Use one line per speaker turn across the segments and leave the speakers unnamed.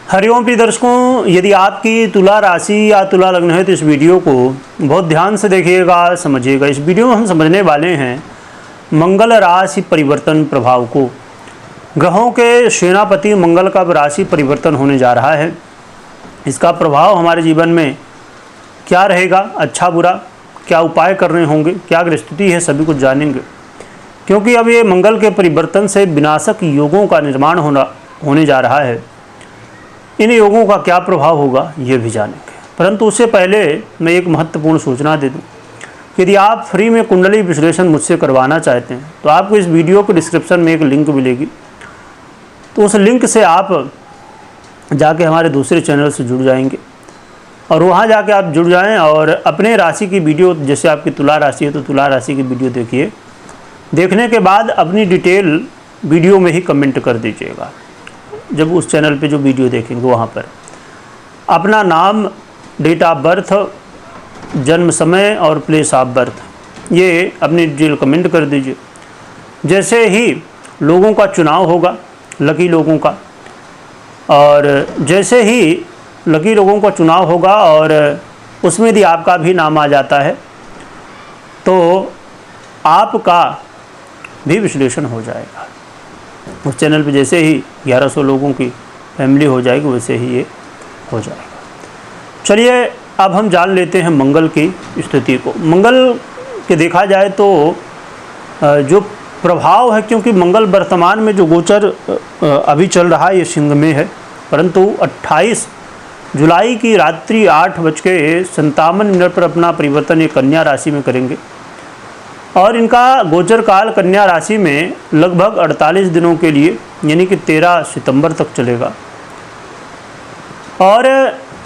हरिओम प्रिय दर्शकों, यदि आपकी तुला राशि या तुला लग्न है तो इस वीडियो को बहुत ध्यान से देखिएगा, समझिएगा। इस वीडियो में हम समझने वाले हैं मंगल राशि परिवर्तन प्रभाव को। ग्रहों के सेनापति मंगल का राशि परिवर्तन होने जा रहा है। इसका प्रभाव हमारे जीवन में क्या रहेगा, अच्छा बुरा, क्या उपाय करने होंगे, क्या स्थिति है, सभी कुछ जानेंगे। क्योंकि अब ये मंगल के परिवर्तन से विनाशक योगों का निर्माण होने जा रहा है। इन योगों का क्या प्रभाव होगा ये भी जानेंगे। परंतु उससे पहले मैं एक महत्वपूर्ण सूचना दे दूं। यदि आप फ्री में कुंडली विश्लेषण मुझसे करवाना चाहते हैं तो आपको इस वीडियो के डिस्क्रिप्शन में एक लिंक मिलेगी। तो उस लिंक से आप जाके हमारे दूसरे चैनल से जुड़ जाएंगे और वहाँ जाके आप जुड़ जाएं और अपने राशि की वीडियो, जैसे आपकी तुला राशि है तो तुला राशि की वीडियो देखिए। देखने के बाद अपनी डिटेल वीडियो में ही कमेंट कर दीजिएगा। जब उस चैनल पे जो वीडियो देखेंगे वहाँ पर अपना नाम, डेट ऑफ बर्थ, जन्म समय और प्लेस ऑफ बर्थ ये अपनी डिटेल कमेंट कर दीजिए। जैसे ही लोगों का चुनाव होगा, लकी लोगों का, और जैसे ही लकी लोगों का चुनाव होगा और उसमें यदि आपका भी नाम आ जाता है तो आपका भी विश्लेषण हो जाएगा। उस चैनल पे जैसे ही 1100 लोगों की फैमिली हो जाएगी वैसे ही ये हो जाएगा। चलिए अब हम जान लेते हैं मंगल की स्थिति को। मंगल के देखा जाए तो जो प्रभाव है, क्योंकि मंगल वर्तमान में जो गोचर अभी चल रहा है ये सिंह में है, परंतु 28 जुलाई की रात्रि 8:57 पर अपना परिवर्तन ये कन्या राशि में करेंगे और इनका गोचर काल कन्या राशि में लगभग 48 दिनों के लिए, यानी कि 13 सितंबर तक चलेगा। और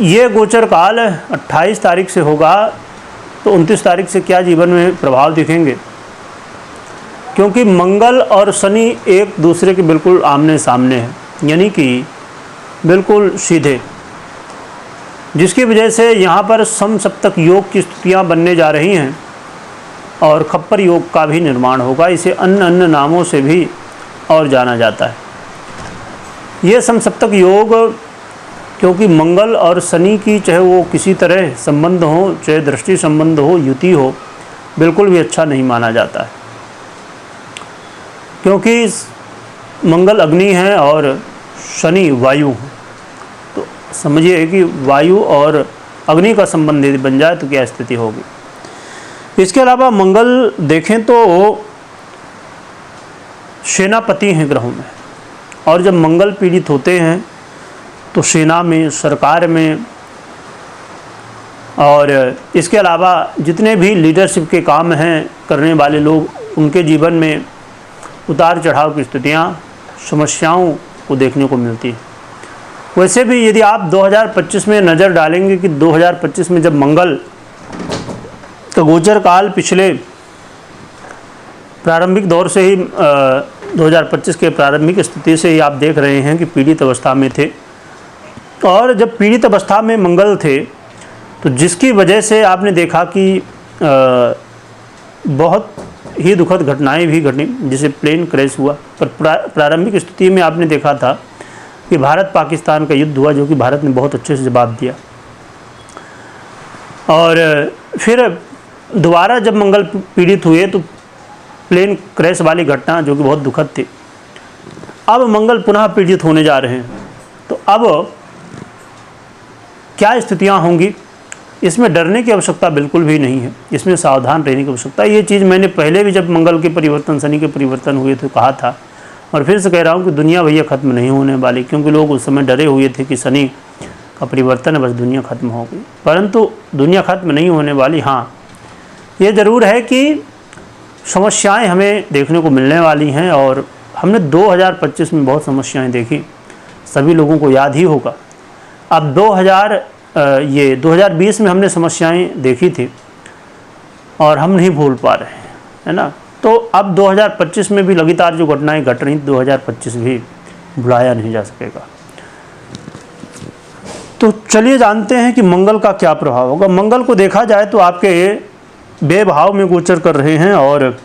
ये गोचर काल 28 तारीख से होगा तो 29 तारीख से क्या जीवन में प्रभाव दिखेंगे, क्योंकि मंगल और शनि एक दूसरे के बिल्कुल आमने सामने हैं, यानी कि बिल्कुल सीधे, जिसकी वजह से यहाँ पर समसप्तक योग की स्थितियाँ बनने जा रही हैं और खप्पर योग का भी निर्माण होगा। इसे अन्य अन्य नामों से भी और जाना जाता है। ये समसप्तक योग, क्योंकि मंगल और शनि की चाहे वो किसी तरह संबंध हो, चाहे दृष्टि संबंध हो, युति हो, बिल्कुल भी अच्छा नहीं माना जाता है। क्योंकि मंगल अग्नि है और शनि वायु है, तो समझिए कि वायु और अग्नि का संबंध यदि बन जाए तो क्या स्थिति होगी। इसके अलावा मंगल देखें तो सेनापति हैं ग्रहों में, और जब मंगल पीड़ित होते हैं तो सेना में, सरकार में, और इसके अलावा जितने भी लीडरशिप के काम हैं करने वाले लोग, उनके जीवन में उतार चढ़ाव की स्थितियाँ, समस्याओं को देखने को मिलती है। वैसे भी यदि आप 2025 में नज़र डालेंगे कि 2025 में जब मंगल तो गोचर काल पिछले प्रारंभिक दौर से ही 2025 के प्रारंभिक स्थिति से ही आप देख रहे हैं कि पीड़ित अवस्था में थे। और जब पीड़ित अवस्था में मंगल थे तो जिसकी वजह से आपने देखा कि बहुत ही दुखद घटनाएं भी घटी, जिसे प्लेन क्रैश हुआ। पर प्रारंभिक स्थिति में आपने देखा था कि भारत पाकिस्तान का युद्ध हुआ, जो कि भारत ने बहुत अच्छे से जवाब दिया। और फिर दोबारा जब मंगल पीड़ित हुए तो प्लेन क्रैश वाली घटना, जो कि बहुत दुखद थी। अब मंगल पुनः पीड़ित होने जा रहे हैं, तो अब क्या स्थितियां होंगी, इसमें डरने की आवश्यकता बिल्कुल भी नहीं है, इसमें सावधान रहने की आवश्यकता। ये चीज़ मैंने पहले भी जब मंगल के परिवर्तन, शनि के परिवर्तन हुए थे कहा था, और फिर से कह रहा हूँ कि दुनिया भैया ख़त्म नहीं होने वाली, क्योंकि लोग उस समय डरे हुए थे कि शनि का परिवर्तन है, बस दुनिया ख़त्म हो गई। परंतु दुनिया ख़त्म नहीं होने वाली। हाँ, ये ज़रूर है कि समस्याएं हमें देखने को मिलने वाली हैं, और हमने 2025 में बहुत समस्याएं देखी, सभी लोगों को याद ही होगा। अब 2020 में हमने समस्याएं देखी थी और हम नहीं भूल पा रहे हैं, है ना। तो अब 2025 में भी लगातार जो घटनाएं घट रही, 2025 भी भुलाया नहीं जा सकेगा। तो चलिए जानते हैं कि मंगल का क्या प्रभाव होगा। मंगल को देखा जाए तो आपके बेभाव में गोचर कर रहे हैं, और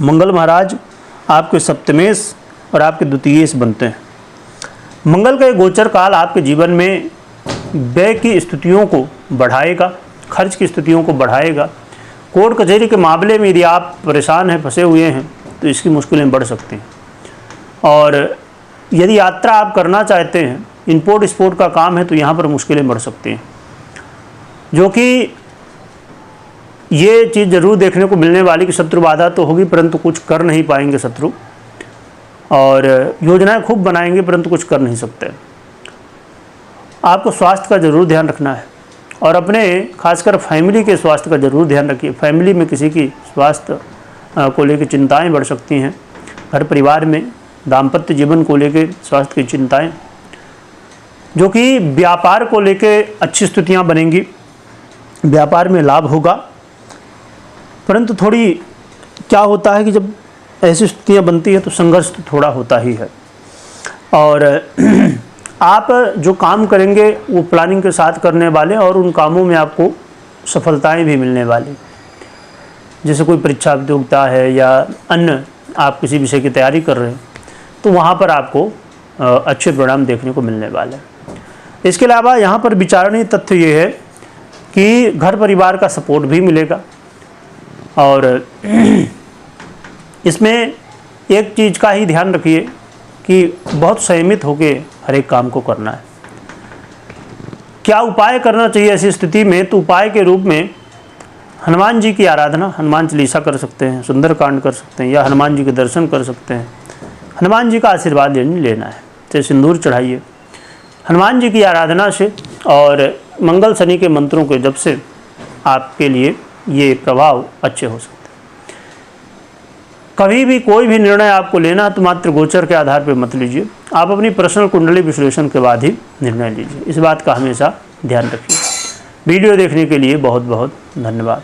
मंगल महाराज आपके सप्तमेश और आपके द्वितीयेश बनते हैं। मंगल का ये गोचर काल आपके जीवन में व्यय की स्थितियों को बढ़ाएगा, खर्च की स्थितियों को बढ़ाएगा। कोर्ट कचहरी के मामले में यदि आप परेशान हैं, फंसे हुए हैं, तो इसकी मुश्किलें बढ़ सकती हैं। और यदि यात्रा आप करना चाहते हैं, इंपोर्ट एक्सपोर्ट का काम है, तो यहाँ पर मुश्किलें बढ़ सकती हैं। जो कि ये चीज़ ज़रूर देखने को मिलने वाली कि शत्रु बाधा तो होगी, परंतु कुछ कर नहीं पाएंगे शत्रु, और योजनाएं खूब बनाएंगे परंतु कुछ कर नहीं सकते। आपको स्वास्थ्य का ज़रूर ध्यान रखना है, और अपने खासकर फैमिली के स्वास्थ्य का ज़रूर ध्यान रखिए। फैमिली में किसी की स्वास्थ्य को लेकर चिंताएं बढ़ सकती हैं। घर परिवार में दाम्पत्य जीवन को लेकर स्वास्थ्य की चिंताएं, जो कि व्यापार को लेकर अच्छी स्थितियां बनेंगी, व्यापार में लाभ होगा। परंतु थोड़ी क्या होता है कि जब ऐसी स्थितियां बनती है तो संघर्ष तो थोड़ा होता ही है। और आप जो काम करेंगे वो प्लानिंग के साथ करने वाले, और उन कामों में आपको सफलताएं भी मिलने वाली। जैसे कोई परीक्षा प्रतियोगिता है या अन्य आप किसी विषय की तैयारी कर रहे हैं, तो वहाँ पर आपको अच्छे परिणाम देखने को मिलने वाले हैं। इसके अलावा यहाँ पर विचारणीय तथ्य ये है कि घर परिवार का सपोर्ट भी मिलेगा, और इसमें एक चीज़ का ही ध्यान रखिए कि बहुत संयमित होकर हर एक काम को करना है। क्या उपाय करना चाहिए ऐसी स्थिति में? तो उपाय के रूप में हनुमान जी की आराधना, हनुमान चालीसा कर सकते हैं, सुंदरकांड कर सकते हैं, या हनुमान जी के दर्शन कर सकते हैं। हनुमान जी का आशीर्वाद लेना है, तो सिंदूर चढ़ाइए हनुमान जी की आराधना से, और मंगल शनि के मंत्रों के जप से आपके लिए ये प्रभाव अच्छे हो सकते हैं। कभी भी कोई भी निर्णय आपको लेना तो मात्र गोचर के आधार पर मत लीजिए, आप अपनी पर्सनल कुंडली विश्लेषण के बाद ही निर्णय लीजिए। इस बात का हमेशा ध्यान रखिए। वीडियो देखने के लिए बहुत बहुत धन्यवाद।